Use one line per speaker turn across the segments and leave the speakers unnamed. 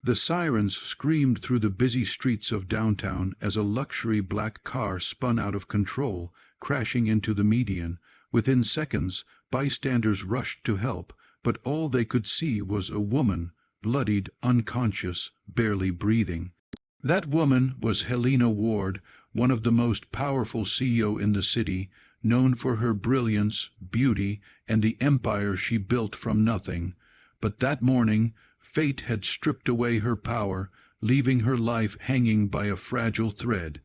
The sirens screamed through the busy streets of downtown as a luxury black car spun out of control, crashing into the median. Within seconds, bystanders rushed to help, but all they could see was a woman, bloodied, unconscious, barely breathing. That woman was Helena Ward, one of the most powerful CEO in the city, known for her brilliance, beauty, and the empire she built from nothing. But that morning, fate had stripped away her power, leaving her life hanging by a fragile thread.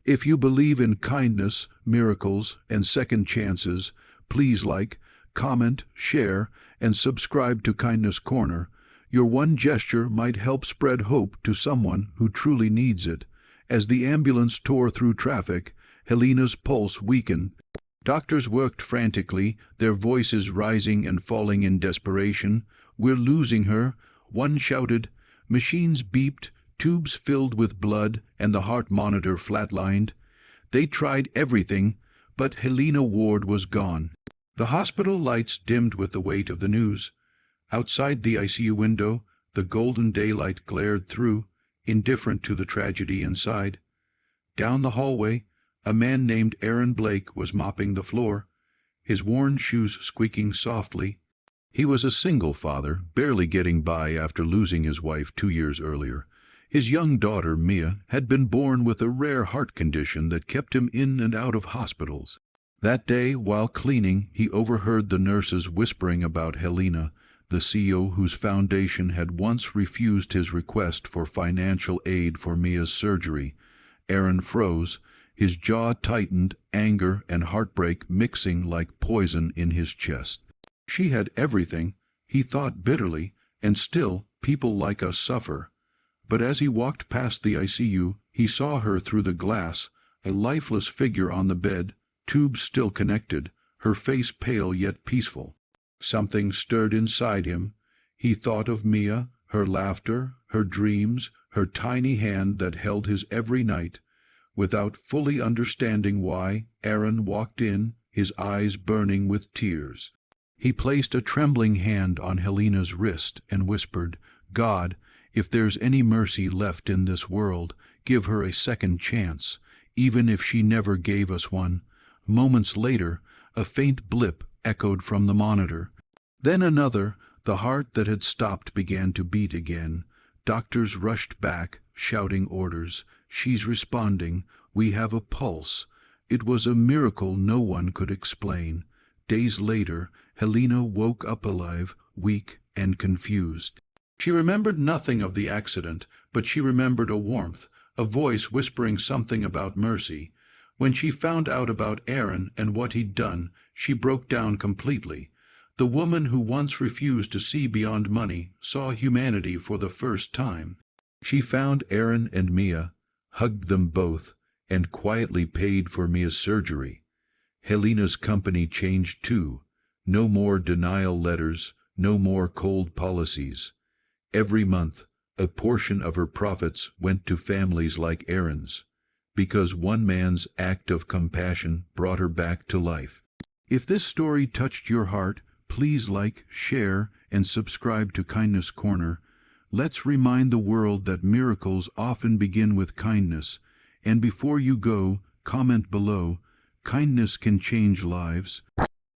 If you believe in kindness, miracles, and second chances, please like, comment, share, and subscribe to Kindness Corner. Your one gesture might help spread hope to someone who truly needs it. As the ambulance tore through traffic, Helena's pulse weakened. Doctors worked frantically, their voices rising and falling in desperation. "We're losing her," one shouted. Machines beeped, tubes filled with blood, and the heart monitor flatlined. They tried everything, but Helena Ward was gone. The hospital lights dimmed with the weight of the news. Outside the ICU window, the golden daylight glared through, indifferent to the tragedy inside. Down the hallway, a man named Aaron Blake was mopping the floor, his worn shoes squeaking softly. He was a single father, barely getting by after losing his wife 2 years earlier. His young daughter, Mia, had been born with a rare heart condition that kept him in and out of hospitals. That day, while cleaning, he overheard the nurses whispering about Helena, the CEO whose foundation had once refused his request for financial aid for Mia's surgery. Aaron froze, his jaw tightened, anger and heartbreak mixing like poison in his chest. She had everything, he thought bitterly, and still people like us suffer. But as he walked past the ICU, he saw her through the glass, a lifeless figure on the bed, tubes still connected, her face pale yet peaceful. Something stirred inside him. He thought of Mia, her laughter, her dreams, her tiny hand that held his every night. Without fully understanding why, Aaron walked in, his eyes burning with tears. He placed a trembling hand on Helena's wrist and whispered, "God, if there's any mercy left in this world, give her a second chance, even if she never gave us one." Moments later, a faint blip echoed from the monitor. Then another. The heart that had stopped began to beat again. Doctors rushed back, shouting orders. "She's responding. We have a pulse." It was a miracle no one could explain. Days later, Helena woke up alive, weak and confused. She remembered nothing of the accident, but she remembered a warmth, a voice whispering something about mercy. When she found out about Aaron and what he'd done, she broke down completely. The woman who once refused to see beyond money saw humanity for the first time. She found Aaron and Mia, hugged them both, and quietly paid for Mia's surgery. Helena's company changed too. No more denial letters, no more cold policies. Every month, a portion of her profits went to families like Aaron's, because one man's act of compassion brought her back to life. If this story touched your heart, please like, share, and subscribe to Kindness Corner. Let's remind the world that miracles often begin with kindness. And before you go, comment below. Kindness can change lives.